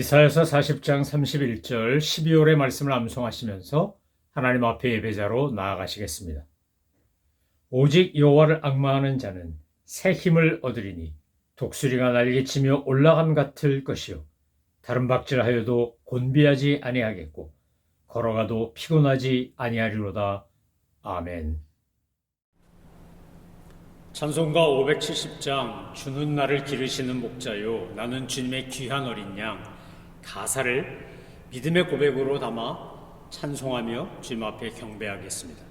이사야서 40장 31절 12월의 말씀을 암송하시면서 하나님 앞에 예배자로 나아가시겠습니다. 오직 여호와를 앙망하는 자는 새 힘을 얻으리니 독수리가 날개치며 올라감 같을 것이요 다른 박질하여도 곤비하지 아니하겠고 걸어가도 피곤하지 아니하리로다. 아멘. 찬송가 570장 주는 나를 기르시는 목자요 나는 주님의 귀한 어린 양 가사를 믿음의 고백으로 담아 찬송하며 주님 앞에 경배하겠습니다.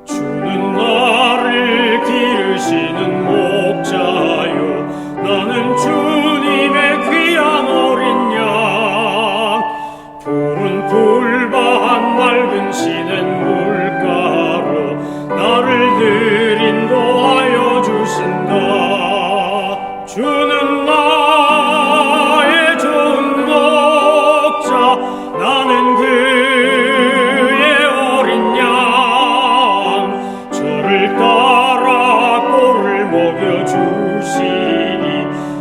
주는 나를 기르시는 목자요 나는 주님의 귀한 어린 양 푸른 풀밭 맑은 시냇 물가로 나를 늘 인도하여 주신다. 주는 나의 좋은 목자 나는 그의 어린 양 저를 따라 꼴을 먹여주시니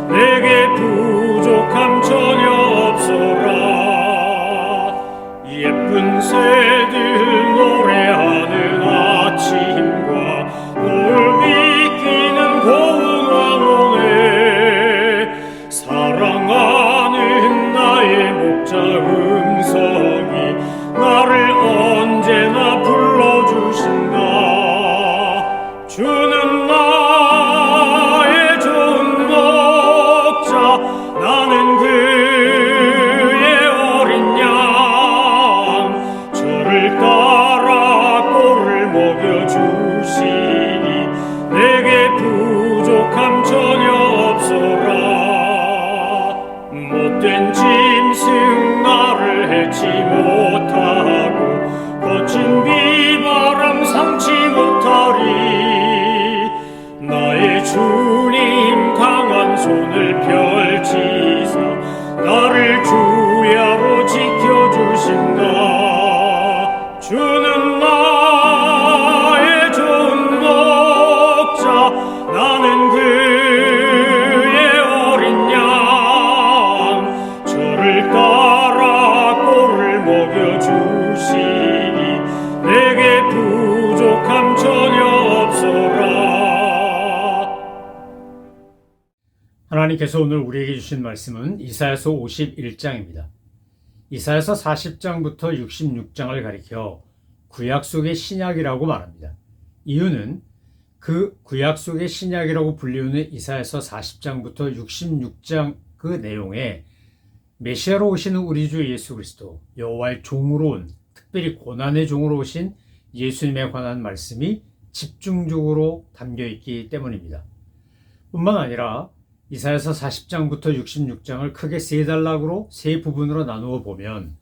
내게 부족함 전혀 없소라. 예쁜 새들 노래하는 아침과 노을 비키는 고운 황혼에 사랑하는 나의 목자 음성이 나를 언제나 불러주신다. 주는 나의 좋은 목자 나는 그의 어린 양 저를 따라 꼴을 먹여주시니 내게 부족함 전혀 없소라. 못된 짐승 나를 해치 못하고 거친 비바람 상치 못하리. 나의 주님 강한 손을 펼치사 나를 주야로 지켜주신다. 주는 나의 좋은 목자 나는 그의 어린 양 저를 따라 꼴을 먹여주시니 내게 부족함 전혀 없소라. 하나님께서 오늘 우리에게 주신 말씀은 이사야서 51장입니다. 이사야서 40장부터 66장을 가리켜 구약 속의 신약이라고 말합니다. 이유는 그 구약 속의 신약이라고 불리우는 이사야서 40장부터 66장 그 내용에 메시아로 오시는 우리 주 예수 그리스도, 여호와의 종으로 온, 특별히 고난의 종으로 오신 예수님에 관한 말씀이 집중적으로 담겨있기 때문입니다. 뿐만 아니라 이사야서 40장부터 66장을 크게 세 단락으로 세 부분으로 나누어 보면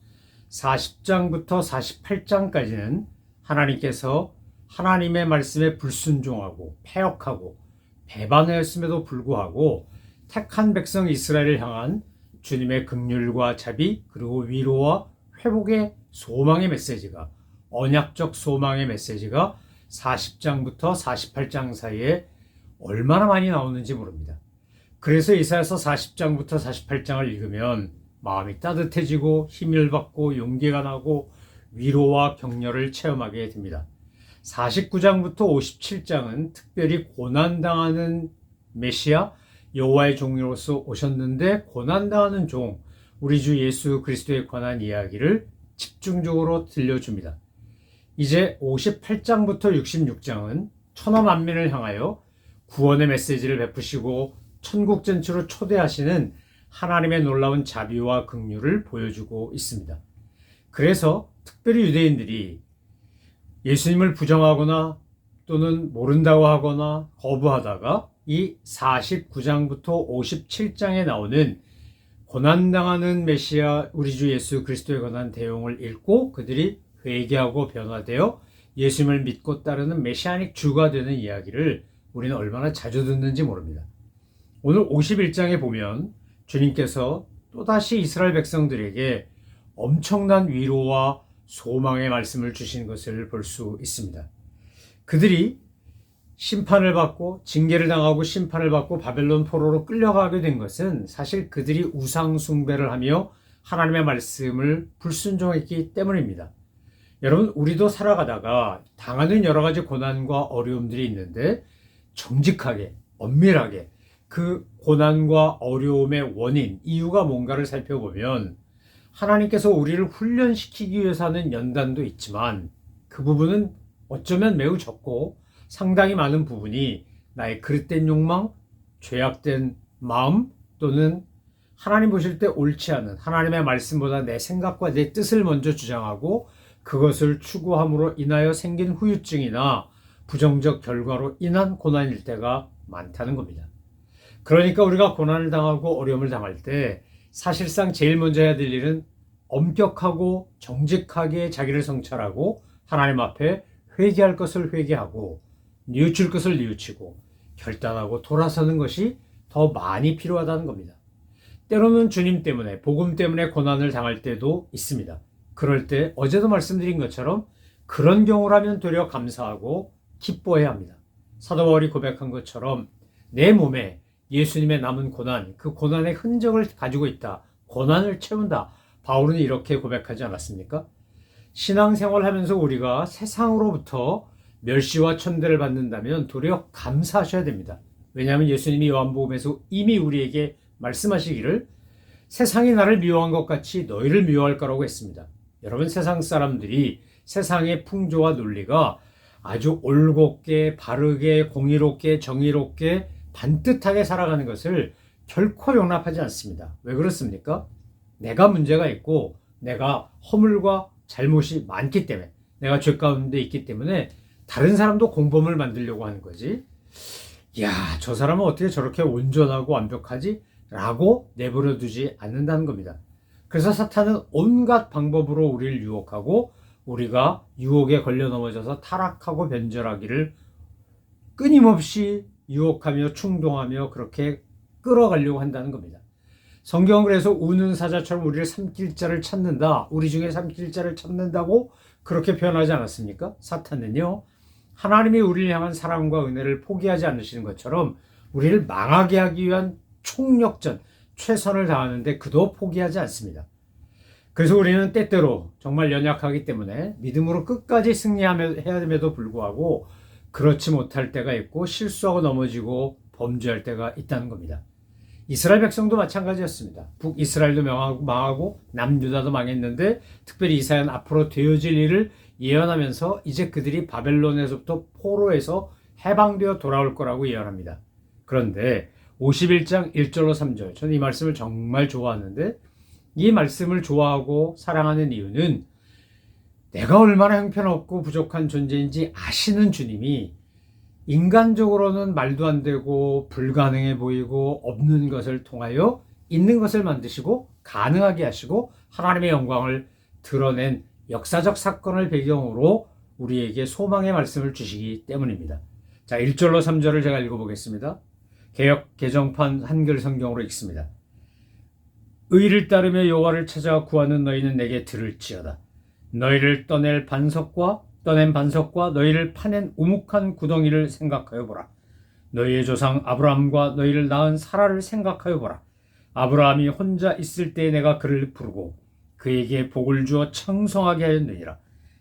40장부터 48장까지는 하나님께서 하나님의 말씀에 불순종하고 패역하고 배반하였음에도 불구하고 택한 백성 이스라엘을 향한 주님의 긍휼과 자비 그리고 위로와 회복의 소망의 메시지가 언약적 소망의 메시지가 40장부터 48장 사이에 얼마나 많이 나오는지 모릅니다. 그래서 이사야서 40장부터 48장을 읽으면 마음이 따뜻해지고 힘을 받고 용기가 나고 위로와 격려를 체험하게 됩니다. 49장부터 57장은 특별히 고난당하는 메시아 여호와의 종으로서 오셨는데 고난당하는 종 우리 주 예수 그리스도에 관한 이야기를 집중적으로 들려줍니다. 이제 58장부터 66장은 천하 만민을 향하여 구원의 메시지를 베푸시고 천국 전체로 초대하시는 하나님의 놀라운 자비와 긍휼을 보여주고 있습니다. 그래서 특별히 유대인들이 예수님을 부정하거나 또는 모른다고 하거나 거부하다가 이 49장부터 57장에 나오는 고난당하는 메시아 우리 주 예수 그리스도에 관한 내용을 읽고 그들이 회개하고 변화되어 예수님을 믿고 따르는 메시아닉 주가 되는 이야기를 우리는 얼마나 자주 듣는지 모릅니다. 오늘 51장에 보면 주님께서 또다시 이스라엘 백성들에게 엄청난 위로와 소망의 말씀을 주신 것을 볼 수 있습니다. 그들이 심판을 받고 징계를 당하고 심판을 받고 바벨론 포로로 끌려가게 된 것은 사실 그들이 우상 숭배를 하며 하나님의 말씀을 불순종했기 때문입니다. 여러분, 우리도 살아가다가 당하는 여러 가지 고난과 어려움들이 있는데 정직하게, 엄밀하게 그 고난과 어려움의 원인, 이유가 뭔가를 살펴보면 하나님께서 우리를 훈련시키기 위해서 하는 연단도 있지만 그 부분은 어쩌면 매우 적고 상당히 많은 부분이 나의 그릇된 욕망, 죄악된 마음 또는 하나님 보실 때 옳지 않은 하나님의 말씀보다 내 생각과 내 뜻을 먼저 주장하고 그것을 추구함으로 인하여 생긴 후유증이나 부정적 결과로 인한 고난일 때가 많다는 겁니다. 그러니까 우리가 고난을 당하고 어려움을 당할 때 사실상 제일 먼저 해야 될 일은 엄격하고 정직하게 자기를 성찰하고 하나님 앞에 회개할 것을 회개하고 뉘우칠 것을 뉘우치고 결단하고 돌아서는 것이 더 많이 필요하다는 겁니다. 때로는 주님 때문에, 복음 때문에 고난을 당할 때도 있습니다. 그럴 때 어제도 말씀드린 것처럼 그런 경우라면 되려 감사하고 기뻐해야 합니다. 사도 바울이 고백한 것처럼 내 몸에 예수님의 남은 고난, 그 고난의 흔적을 가지고 있다. 고난을 채운다. 바울은 이렇게 고백하지 않았습니까? 신앙생활 하면서 우리가 세상으로부터 멸시와 천대를 받는다면 도리어 감사하셔야 됩니다. 왜냐하면 예수님이 요한복음에서 이미 우리에게 말씀하시기를 세상이 나를 미워한 것 같이 너희를 미워할 거라고 했습니다. 여러분, 세상 사람들이 세상의 풍조와 논리가 아주 올곧게 바르게 공의롭게 정의롭게 반듯하게 살아가는 것을 결코 용납하지 않습니다. 왜 그렇습니까? 내가 문제가 있고 내가 허물과 잘못이 많기 때문에, 내가 죄 가운데 있기 때문에 다른 사람도 공범을 만들려고 하는 거지. 야, 저 사람은 어떻게 저렇게 온전하고 완벽하지? 라고 내버려 두지 않는다는 겁니다. 그래서 사탄은 온갖 방법으로 우리를 유혹하고 우리가 유혹에 걸려 넘어져서 타락하고 변절하기를 끊임없이 유혹하며 충동하며 그렇게 끌어가려고 한다는 겁니다. 성경은 그래서 우는 사자처럼 우리를 삼킬 자를 찾는다. 우리 중에 삼킬 자를 찾는다고 그렇게 표현하지 않았습니까? 사탄은요, 하나님이 우리를 향한 사랑과 은혜를 포기하지 않으시는 것처럼 우리를 망하게 하기 위한 총력전, 최선을 다하는데 그도 포기하지 않습니다. 그래서 우리는 때때로 정말 연약하기 때문에 믿음으로 끝까지 승리해야 됨에도 불구하고 그렇지 못할 때가 있고 실수하고 넘어지고 범죄할 때가 있다는 겁니다. 이스라엘 백성도 마찬가지였습니다. 북이스라엘도 망하고 남유다도 망했는데 특별히 이사야는 앞으로 되어질 일을 예언하면서 이제 그들이 바벨론에서부터 포로에서 해방되어 돌아올 거라고 예언합니다. 그런데 51장 1절로 3절, 저는 이 말씀을 정말 좋아하는데 이 말씀을 좋아하고 사랑하는 이유는 내가 얼마나 형편없고 부족한 존재인지 아시는 주님이 인간적으로는 말도 안 되고 불가능해 보이고 없는 것을 통하여 있는 것을 만드시고 가능하게 하시고 하나님의 영광을 드러낸 역사적 사건을 배경으로 우리에게 소망의 말씀을 주시기 때문입니다. 자, 1절로 3절을 제가 읽어보겠습니다. 개역 개정판 한글 성경으로 읽습니다. 의를 따르며 여호와를 찾아 구하는 너희는 내게 들을지어다. 너희를 떠낸 반석과 너희를 파낸 우묵한 구덩이를 생각하여 보라. 너희의 조상 아브라함과 너희를 낳은 사라를 생각하여 보라. 아브라함이 혼자 있을 때에 내가 그를 부르고 그에게 복을 주어 창성하게 하였느니라.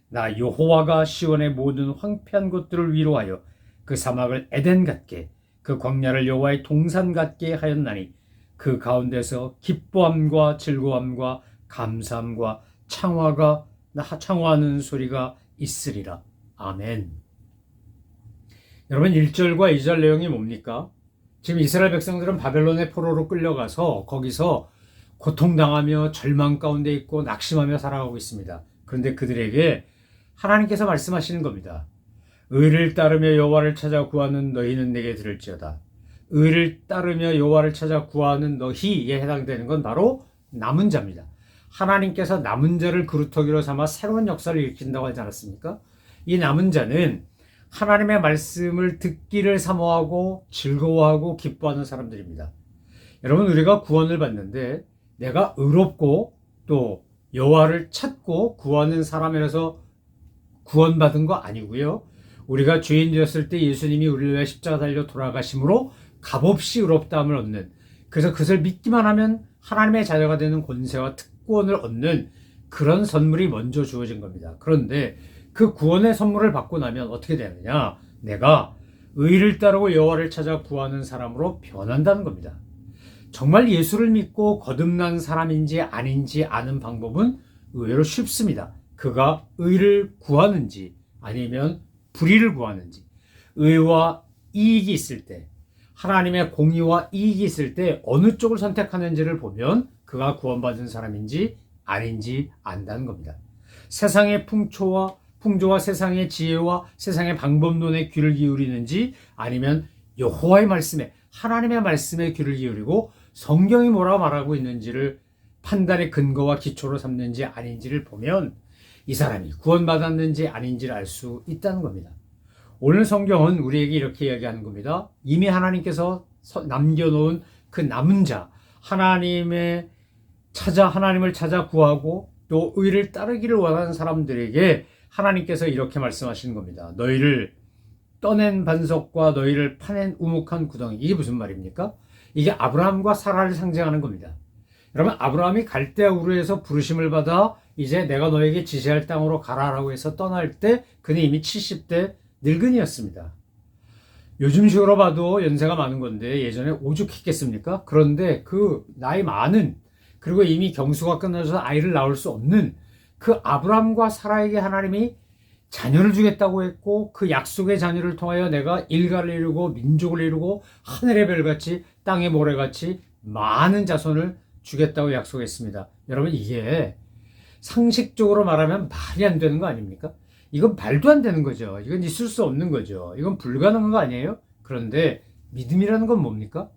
나 여호와가 시온의 모든 황폐한 곳들을 위로하여 그 사막을 에덴 같게 그 광야를 여호와의 동산 같게 하였나니 그 가운데서 기뻐함과 즐거움과 감사함과 창화하는 소리가 있으리라. 아멘. 여러분, 1절과 2절 내용이 뭡니까? 지금 이스라엘 백성들은 바벨론의 포로로 끌려가서 거기서 고통당하며 절망 가운데 있고 낙심하며 살아가고 있습니다. 그런데 그들에게 하나님께서 말씀하시는 겁니다. 의를 따르며 여호와를 찾아 구하는 너희는 내게 들을지어다. 의를 따르며 여호와를 찾아 구하는 너희에 해당되는 건 바로 남은 자입니다. 하나님께서 남은 자를 그루터기로 삼아 새로운 역사를 일으킨다고 하지 않았습니까? 이 남은 자는 하나님의 말씀을 듣기를 사모하고 즐거워하고 기뻐하는 사람들입니다. 여러분, 우리가 구원을 받는데 내가 의롭고 또 여호와를 찾고 구하는 사람이라서 구원받은 거 아니고요. 우리가 죄인 되었을 때 예수님이 우리를 위해 십자가 달려 돌아가심으로 값없이 의롭다함을 얻는, 그래서 그것을 믿기만 하면 하나님의 자녀가 되는 권세와 특권을 얻는 그런 선물이 먼저 주어진 겁니다. 그런데 그 구원의 선물을 받고 나면 어떻게 되느냐? 내가 의를 따르고 여호와를 찾아 구하는 사람으로 변한다는 겁니다. 정말 예수를 믿고 거듭난 사람인지 아닌지 아는 방법은 의외로 쉽습니다. 그가 의를 구하는지 아니면 불의를 구하는지, 의와 이익이 있을 때, 하나님의 공의와 이익이 있을 때 어느 쪽을 선택하는지를 보면 그가 구원받은 사람인지 아닌지 안다는 겁니다. 세상의 풍조와 세상의 지혜와 세상의 방법론에 귀를 기울이는지 아니면 여호와의 말씀에, 하나님의 말씀에 귀를 기울이고 성경이 뭐라 말하고 있는지를 판단의 근거와 기초로 삼는지 아닌지를 보면 이 사람이 구원받았는지 아닌지를 알 수 있다는 겁니다. 오늘 성경은 우리에게 이렇게 이야기하는 겁니다. 이미 하나님께서 남겨놓은 그 남은 자, 하나님을 찾아 구하고 또 의를 따르기를 원하는 사람들에게 하나님께서 이렇게 말씀하시는 겁니다. 너희를 떠낸 반석과 너희를 파낸 우묵한 구덩이. 이게 무슨 말입니까? 이게 아브라함과 사라를 상징하는 겁니다. 여러분, 아브라함이 갈대아 우르에서 부르심을 받아 이제 내가 너에게 지시할 땅으로 가라라고 해서 떠날 때 그는 이미 70대 늙은이였습니다. 요즘식으로 봐도 연세가 많은 건데 예전에 오죽했겠습니까? 그런데 그 나이 많은, 그리고 이미 경수가 끝나서 아이를 낳을 수 없는 그 아브라함과 사라에게 하나님이 자녀를 주겠다고 했고, 그 약속의 자녀를 통하여 내가 일가를 이루고 민족을 이루고 하늘의 별같이 땅의 모래같이 많은 자손을 주겠다고 약속했습니다. 여러분, 이게 상식적으로 말하면 말이 안 되는 거 아닙니까? 이건 말도 안 되는 거죠. 이건 있을 수 없는 거죠. 이건 불가능한 거 아니에요? 그런데 믿음이라는 건 뭡니까?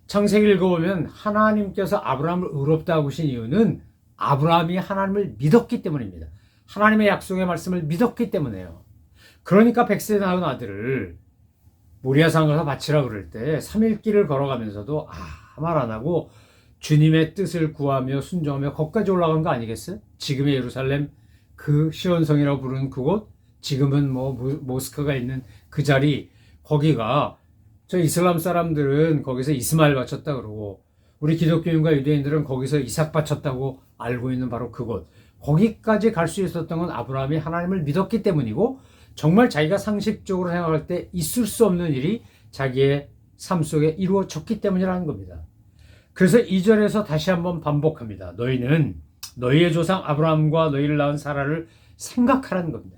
창세기 읽어보면 하나님께서 아브라함을 의롭다 하신 이유는 아브라함이 하나님을 믿었기 때문입니다. 하나님의 약속의 말씀을 믿었기 때문에요. 그러니까 100세 낳은 아들을 모리아산 가서 바치라 그럴 때 3일 길을 걸어가면서도 말 안 하고 주님의 뜻을 구하며 순종하며 거기까지 올라간 거 아니겠어요? 지금의 예루살렘, 그 시온성이라고 부르는 그곳, 지금은 모스크가 있는 그 자리, 거기가 저 이슬람 사람들은 거기서 이스마엘 바쳤다 그러고 우리 기독교인과 유대인들은 거기서 이삭 바쳤다고 알고 있는 바로 그곳, 거기까지 갈 수 있었던 건 아브라함이 하나님을 믿었기 때문이고, 정말 자기가 상식적으로 생각할 때 있을 수 없는 일이 자기의 삶 속에 이루어졌기 때문이라는 겁니다. 그래서 2절에서 다시 한번 반복합니다. 너희는 너희의 조상 아브라함과 너희를 낳은 사라를 생각하라는 겁니다.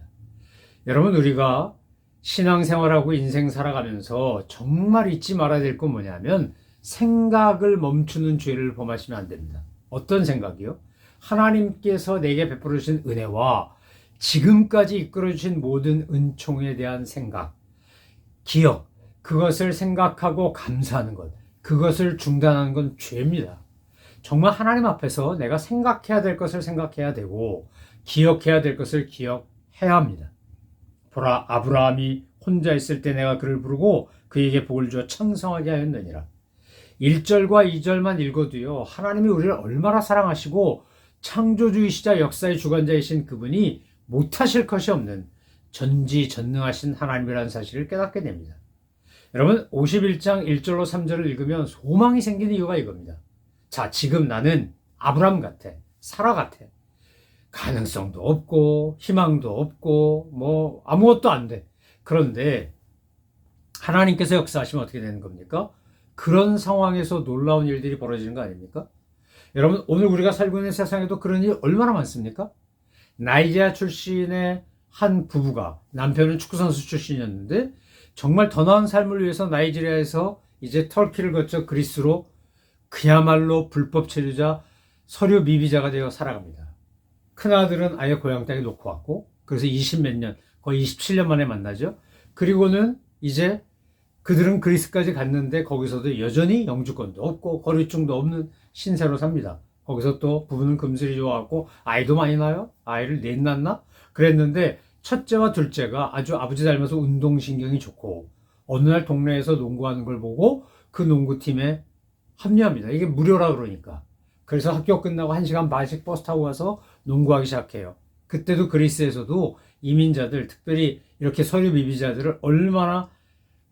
여러분, 우리가 신앙생활하고 인생 살아가면서 정말 잊지 말아야 될 건 뭐냐면 생각을 멈추는 죄를 범하시면 안 됩니다. 어떤 생각이요? 하나님께서 내게 베풀어 주신 은혜와 지금까지 이끌어 주신 모든 은총에 대한 생각, 기억, 그것을 생각하고 감사하는 것, 그것을 중단하는 건 죄입니다. 정말 하나님 앞에서 내가 생각해야 될 것을 생각해야 되고 기억해야 될 것을 기억해야 합니다. 보라, 아브라함이 혼자 있을 때 내가 그를 부르고 그에게 복을 주어昌성하게 하였느니라. 1절과 2절만 읽어도요, 하나님이 우리를 얼마나 사랑하시고 창조주이시자 역사의 주관자이신 그분이 못하실 것이 없는 전지전능하신 하나님이라는 사실을 깨닫게 됩니다. 여러분, 51장 1절로 3절을 읽으면 소망이 생기는 이유가 이겁니다. 자, 지금 나는 아브라함 같아, 사라 같아. 가능성도 없고 희망도 없고 아무것도 안 돼. 그런데 하나님께서 역사하시면 어떻게 되는 겁니까? 그런 상황에서 놀라운 일들이 벌어지는 거 아닙니까? 여러분, 오늘 우리가 살고 있는 세상에도 그런 일이 얼마나 많습니까? 나이지리아 출신의 한 부부가, 남편은 축구선수 출신이었는데 정말 더 나은 삶을 위해서 나이지리아에서 이제 터키를 거쳐 그리스로 그야말로 불법 체류자, 서류 미비자가 되어 살아갑니다. 큰아들은 아예 고향 땅에 놓고 왔고, 그래서 20몇 년, 거의 27년 만에 만나죠. 그리고는 이제 그들은 그리스까지 갔는데 거기서도 여전히 영주권도 없고 거류증도 없는 신세로 삽니다. 거기서 또 부부는 금슬이 좋아하고 아이도 많이 낳아요. 아이를 넷 낳나? 그랬는데 첫째와 둘째가 아주 아버지 닮아서 운동신경이 좋고 어느 날 동네에서 농구하는 걸 보고 그 농구팀에 합류합니다. 이게 무료라 그러니까. 그래서 학교 끝나고 1시간 반씩 버스 타고 가서 농구하기 시작해요. 그때도 그리스에서도 이민자들, 특별히 이렇게 서류 미비자들을 얼마나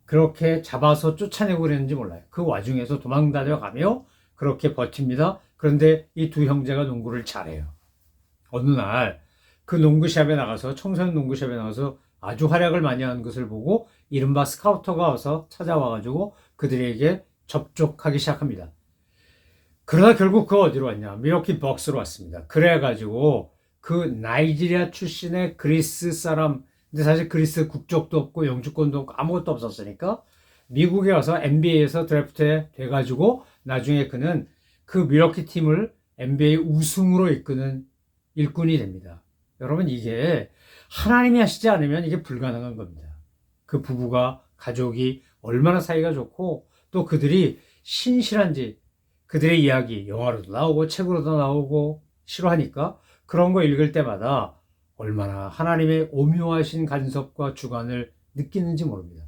그렇게 잡아서 쫓아내고 그랬는지 몰라요. 그 와중에서 도망 다녀가며 그렇게 버팁니다. 그런데 이 두 형제가 농구를 잘해요. 어느 날 그 농구샵에 나가서, 청소년 농구샵에 나가서 아주 활약을 많이 하는 것을 보고 이른바 스카우터가 와서 찾아와가지고 그들에게 접촉하기 시작합니다. 그러다 결국 그 어디로 왔냐? 밀워키 벅스로 왔습니다. 그래가지고 그 나이지리아 출신의 그리스 사람, 근데 사실 그리스 국적도 없고 영주권도 없고 아무것도 없었으니까 미국에 와서 NBA에서 드래프트 돼가지고 나중에 그는 그 밀워키 팀을 NBA 우승으로 이끄는 일꾼이 됩니다. 여러분, 이게 하나님이 하시지 않으면 이게 불가능한 겁니다. 그 부부가, 가족이 얼마나 사이가 좋고 또 그들이 신실한지, 그들의 이야기 영화로도 나오고 책으로도 나오고 싫어하니까 그런 거 읽을 때마다 얼마나 하나님의 오묘하신 간섭과 주관을 느끼는지 모릅니다.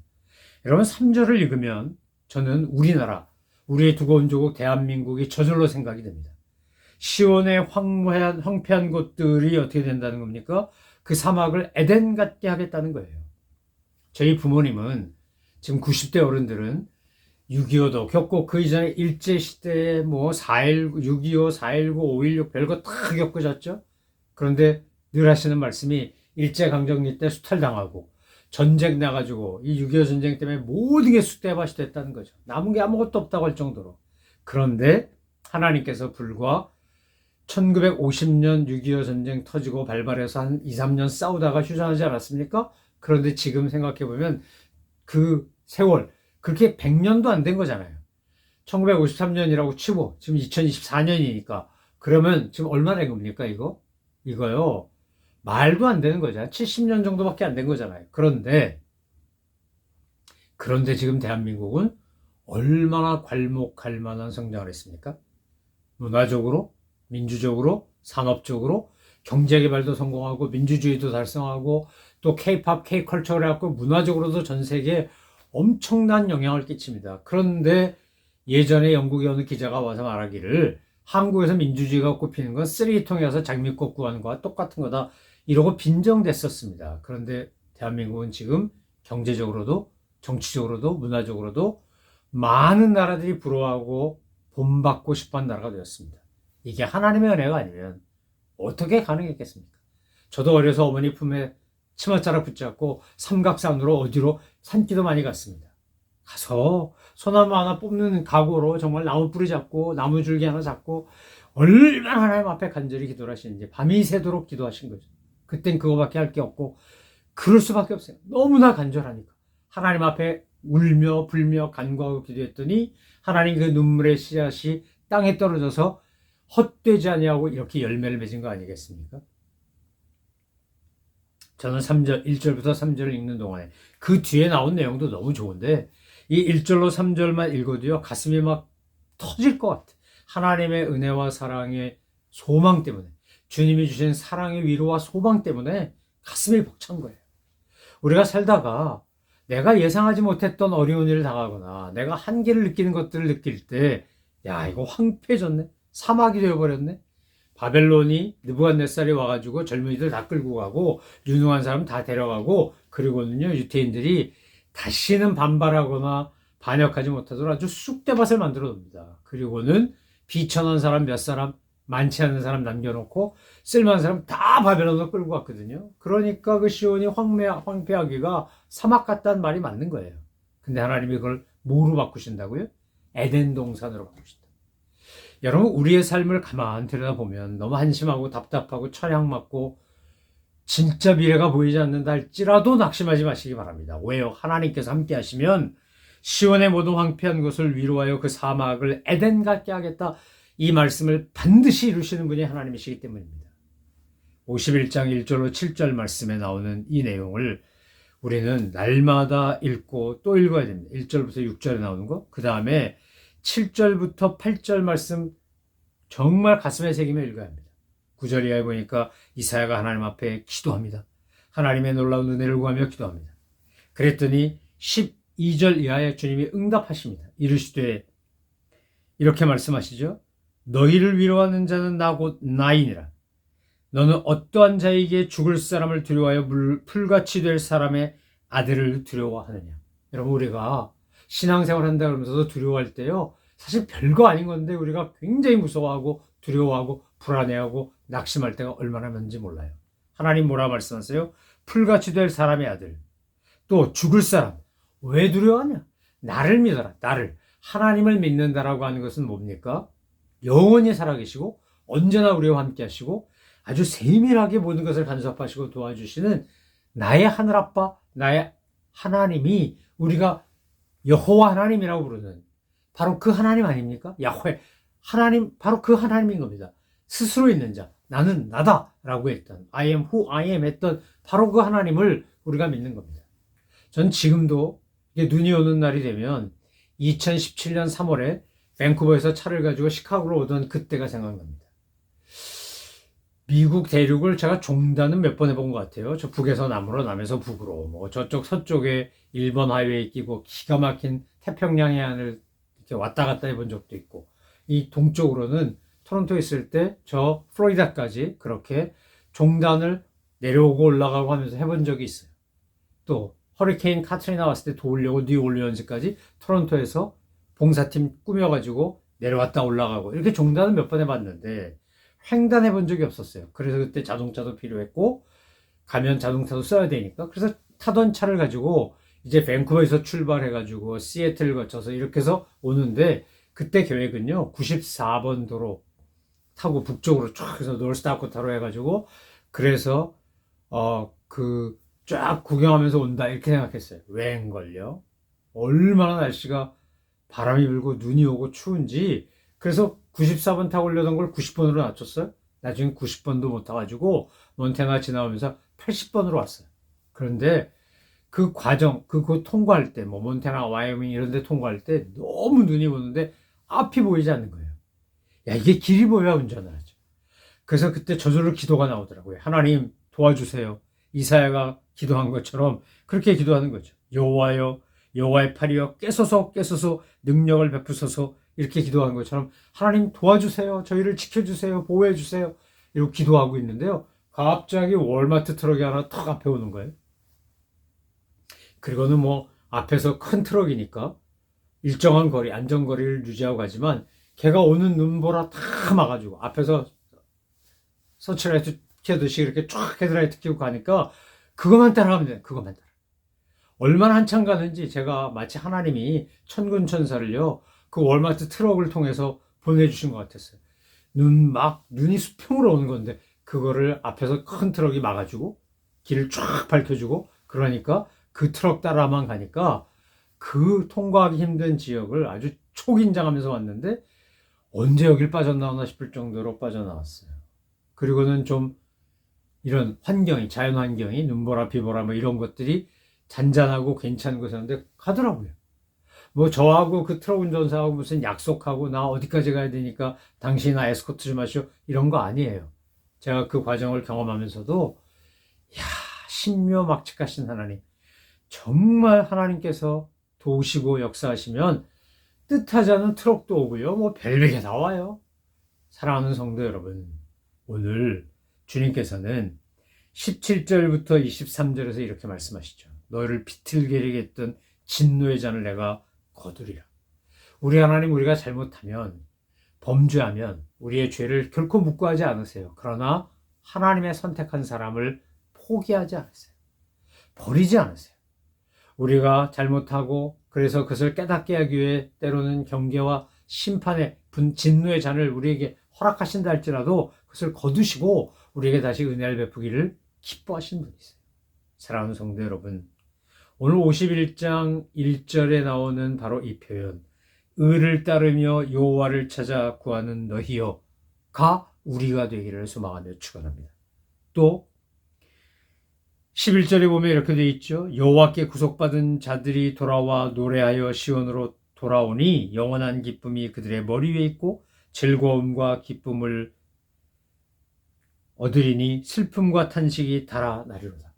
여러분, 3절을 읽으면 저는 우리나라, 우리의 두고온 조국 대한민국이 저절로 생각이 됩니다. 시온의 황폐한 곳들이 어떻게 된다는 겁니까? 그 사막을 에덴 같게 하겠다는 거예요. 저희 부모님은, 지금 90대 어른들은 6.25도 겪고 그 이전에 일제시대에 뭐 4.19, 6.25, 4.19, 5.16 별거 다 겪으셨죠? 그런데 늘 하시는 말씀이 일제강점기 때 수탈당하고 전쟁 나가지고 이 6.25 전쟁 때문에 모든 게 쑥대밭이 됐다는 거죠. 남은 게 아무것도 없다고 할 정도로. 그런데 하나님께서 불과 1950년 6.25 전쟁 터지고 발발해서 한 2, 3년 싸우다가 휴전하지 않았습니까? 그런데 지금 생각해보면 그 세월, 그렇게 100년도 안 된 거잖아요. 1953년이라고 치고 지금 2024년이니까 그러면 지금 얼마 된 겁니까, 이거? 이거요. 말도 안 되는 거죠. 70년 정도밖에 안 된 거잖아요. 그런데 지금 대한민국은 얼마나 괄목할 만한 성장을 했습니까? 문화적으로, 민주적으로, 산업적으로, 경제개발도 성공하고 민주주의도 달성하고 또 K-팝, K-컬처를 해갖고 문화적으로도 전 세계에 엄청난 영향을 끼칩니다. 그런데 예전에 영국의 어느 기자가 와서 말하기를 한국에서 민주주의가 꼽히는 건 쓰레기통에 가서 장미꽃 구하는 거와 똑같은 거다, 이러고 빈정댔었습니다. 그런데 대한민국은 지금 경제적으로도 정치적으로도 문화적으로도 많은 나라들이 부러워하고 본받고 싶어하는 나라가 되었습니다. 이게 하나님의 은혜가 아니면 어떻게 가능했겠습니까? 저도 어려서 어머니 품에 치맛자락 붙잡고 삼각산으로 어디로 산기도 많이 갔습니다. 가서 소나무 하나 뽑는 각오로 정말 나무 뿌리 잡고 나무 줄기 하나 잡고 얼마나 하나님 앞에 간절히 기도를 하시는지 밤이 새도록 기도하신 거죠. 그땐 그거밖에 할 게 없고 그럴 수밖에 없어요. 너무나 간절하니까. 하나님 앞에 울며 불며 간구하고 기도했더니 하나님 그 눈물의 씨앗이 땅에 떨어져서 헛되지 아니하고 이렇게 열매를 맺은 거 아니겠습니까? 저는 3절, 1절부터 3절을 읽는 동안에 그 뒤에 나온 내용도 너무 좋은데 이 1절로 3절만 읽어도요 가슴이 막 터질 것 같아. 하나님의 은혜와 사랑의 소망 때문에, 주님이 주신 사랑의 위로와 소망 때문에 가슴이 벅찬 거예요. 우리가 살다가 내가 예상하지 못했던 어려운 일을 당하거나 내가 한계를 느끼는 것들을 느낄 때, 야, 이거 황폐해졌네, 사막이 되어버렸네, 바벨론이 느부갓네살이 와가지고 젊은이들 다 끌고 가고 유능한 사람 다 데려가고, 그리고는요 유태인들이 다시는 반발하거나 반역하지 못하도록 아주 쑥대밭을 만들어 놉니다. 그리고는 비천한 사람 몇 사람, 많지 않은 사람 남겨놓고 쓸만한 사람 다 바벨론으로 끌고 갔거든요. 그러니까 그 시온이 황폐하기가 사막 같다는 말이 맞는 거예요. 근데 하나님이 그걸 뭐로 바꾸신다고요? 에덴 동산으로 바꾸신다. 여러분, 우리의 삶을 가만 들여다보면 너무 한심하고 답답하고 철양 맞고 진짜 미래가 보이지 않는다 할지라도 낙심하지 마시기 바랍니다. 왜요? 하나님께서 함께 하시면 시온의 모든 황폐한 것을 위로하여 그 사막을 에덴 같게 하겠다, 이 말씀을 반드시 이루시는 분이 하나님이시기 때문입니다. 51장 1절로 7절 말씀에 나오는 이 내용을 우리는 날마다 읽고 또 읽어야 됩니다. 1절부터 6절에 나오는 거, 그 다음에 7절부터 8절 말씀 정말 가슴에 새기며 읽어야 합니다. 9절 이하에 보니까 이사야가 하나님 앞에 기도합니다. 하나님의 놀라운 은혜를 구하며 기도합니다. 그랬더니 12절 이하에 주님이 응답하십니다. 이르시되, 이렇게 말씀하시죠. 너희를 위로하는 자는 나 곧 나이니라. 너는 어떠한 자에게 죽을 사람을 두려워하여 풀같이 될 사람의 아들을 두려워하느냐. 여러분, 우리가 신앙생활 한다 그러면서도 두려워할 때요, 사실 별거 아닌 건데 우리가 굉장히 무서워하고 두려워하고 불안해하고 낙심할 때가 얼마나 많은지 몰라요. 하나님 뭐라 말씀하세요? 풀같이 될 사람의 아들. 또 죽을 사람. 왜 두려워하냐? 나를 믿어라. 나를. 하나님을 믿는다라고 하는 것은 뭡니까? 영원히 살아계시고 언제나 우리와 함께 하시고 아주 세밀하게 모든 것을 간섭하시고 도와주시는 나의 하늘아빠, 나의 하나님이 우리가 여호와 하나님이라고 부르는 바로 그 하나님 아닙니까? 야훼 하나님, 바로 그 하나님인 겁니다. 스스로 있는 자, 나는 나다라고 했던 I am who I am 했던 바로 그 하나님을 우리가 믿는 겁니다. 전 지금도 눈이 오는 날이 되면 2017년 3월에 밴쿠버에서 차를 가지고 시카고로 오던 그때가 생각납니다. 미국 대륙을 제가 종단은 몇 번 해본 것 같아요. 저 북에서 남으로, 남에서 북으로, 뭐 저쪽 서쪽에 일본 하이웨이 끼고 기가 막힌 태평양 해안을 이렇게 왔다 갔다 해본 적도 있고, 이 동쪽으로는 토론토에 있을 때 저 플로리다까지 그렇게 종단을 내려오고 올라가고 하면서 해본 적이 있어요. 또 허리케인 카트리나 왔을 때 도우려고 뉴올리언즈까지 토론토에서 봉사팀 꾸며가지고 내려왔다 올라가고 이렇게 종단은 몇 번 해봤는데 횡단해 본 적이 없었어요. 그래서 그때 자동차도 필요했고 가면 자동차도 써야 되니까 그래서 타던 차를 가지고 이제 밴쿠버에서 출발해가지고 시애틀 거쳐서 이렇게 해서 오는데 그때 계획은요 94번 도로 타고 북쪽으로 쫙 해서 노스다코타로 해가지고 그래서 쫙 구경하면서 온다 이렇게 생각했어요. 웬걸요? 얼마나 날씨가 바람이 불고 눈이 오고 추운지 그래서 94번 타고 오려던 걸 90번으로 낮췄어요. 나중에 90번도 못 타가지고 몬태나 지나오면서 80번으로 왔어요. 그런데 그 과정, 그거 통과할 때, 뭐 몬태나, 와이오밍 이런 데 통과할 때 너무 눈이 오는데 앞이 보이지 않는 거예요. 야, 이게 길이 보여야 운전을 하죠. 그래서 그때 저절로 기도가 나오더라고요. 하나님 도와주세요. 이사야가 기도한 것처럼 그렇게 기도하는 거죠. 여호와여, 여호와의 팔이여 깨소서 깨소서 능력을 베푸소서 이렇게 기도한 것처럼 하나님 도와주세요. 저희를 지켜주세요. 보호해주세요. 이렇게 기도하고 있는데요. 갑자기 월마트 트럭이 하나 턱 앞에 오는 거예요. 그리고는 뭐 앞에서 큰 트럭이니까 일정한 거리, 안전거리를 유지하고 가지만 걔가 오는 눈보라 다 막아주고 앞에서 서치라이트 켜듯이 이렇게 쫙 헤드라이트 켜고 가니까 그것만 따라가면 돼요. 그것만 따라. 얼마나 한참 가는지 제가 마치 하나님이 천군천사를요 그 월마트 트럭을 통해서 보내주신 것 같았어요. 눈이 수평으로 오는 건데 그거를 앞에서 큰 트럭이 막아주고 길을 쫙 밝혀주고 그러니까 그 트럭 따라만 가니까 그 통과하기 힘든 지역을 아주 초긴장하면서 왔는데 언제 여길 빠져나오나 싶을 정도로 빠져나왔어요. 그리고는 좀 이런 환경이, 자연 환경이 눈보라 비보라 뭐 이런 것들이 잔잔하고 괜찮은 곳이었는데 가더라고요. 뭐 저하고 그 트럭 운전사하고 무슨 약속하고 나 어디까지 가야 되니까 당신이 나 에스코트 좀 하시오 이런 거 아니에요. 제가 그 과정을 경험하면서도 야 신묘막측하신 하나님 정말 하나님께서 도우시고 역사하시면 뜻하지 않은 트럭도 오고요. 뭐 별게 다 와요. 사랑하는 성도 여러분, 오늘 주님께서는 17절부터 23절에서 이렇게 말씀하시죠. 너희를 비틀게 했던 진노의 잔을 내가 거두리라. 우리 하나님 우리가 잘못하면 범죄하면 우리의 죄를 결코 묵고하지 않으세요. 그러나 하나님의 선택한 사람을 포기하지 않으세요. 버리지 않으세요. 우리가 잘못하고 그래서 그것을 깨닫게 하기 위해 때로는 경계와 심판의 진노의 잔을 우리에게 허락하신다 할지라도 그것을 거두시고 우리에게 다시 은혜를 베푸기를 기뻐하신 분이세요. 사랑하는 성도 여러분, 오늘 51장 1절에 나오는 바로 이 표현 의를 따르며 여호와를 찾아 구하는 너희여가 우리가 되기를 소망하며 축원합니다. 또 11절에 보면 이렇게 되어 있죠. 여호와께 구속받은 자들이 돌아와 노래하여 시온으로 돌아오니 영원한 기쁨이 그들의 머리 위에 있고 즐거움과 기쁨을 얻으리니 슬픔과 탄식이 달아나리로다.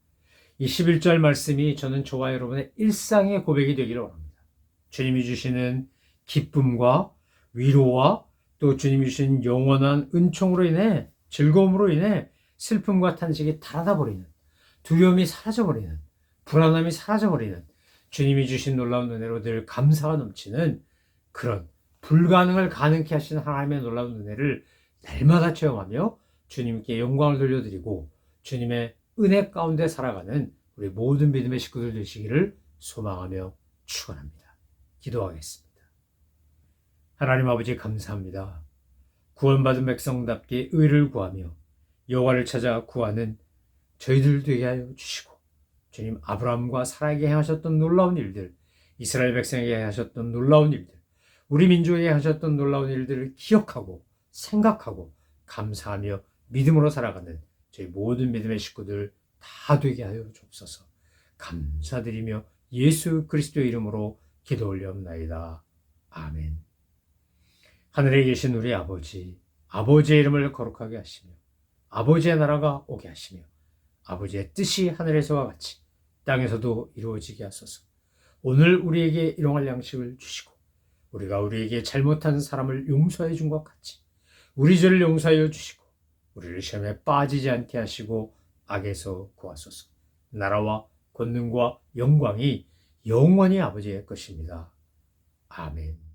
이 11절 말씀이 저는 저와 여러분의 일상의 고백이 되기를 원합니다. 주님이 주시는 기쁨과 위로와 또 주님이 주신 영원한 은총으로 인해 즐거움으로 인해 슬픔과 탄식이 달아나 버리는, 두려움이 사라져 버리는, 불안함이 사라져 버리는, 주님이 주신 놀라운 은혜로 늘 감사가 넘치는 그런 불가능을 가능케 하시는 하나님의 놀라운 은혜를 날마다 체험하며 주님께 영광을 돌려드리고 주님의 은혜 가운데 살아가는 우리 모든 믿음의 식구들 되시기를 소망하며 축원합니다. 기도하겠습니다. 하나님 아버지 감사합니다. 구원받은 백성답게 의를 구하며 여호와를 찾아 구하는 저희들 되게 하여 주시고 주님 아브라함과 사라에게 행하셨던 놀라운 일들, 이스라엘 백성에게 행하셨던 놀라운 일들, 우리 민족에게 하셨던 놀라운 일들을 기억하고 생각하고 감사하며 믿음으로 살아가는 저희 모든 믿음의 식구들 다 되게 하여 주옵소서. 감사드리며 예수 그리스도의 이름으로 기도 올려옵나이다. 아멘. 하늘에 계신 우리 아버지, 아버지의 이름을 거룩하게 하시며 아버지의 나라가 오게 하시며 아버지의 뜻이 하늘에서와 같이 땅에서도 이루어지게 하소서. 오늘 우리에게 일용할 양식을 주시고 우리가 우리에게 잘못한 사람을 용서해 준 것 같이 우리 죄를 용서하여 주시고 우리를 시험에 빠지지 않게 하시고 악에서 구하소서. 나라와 권능과 영광이 영원히 아버지의 것입니다. 아멘.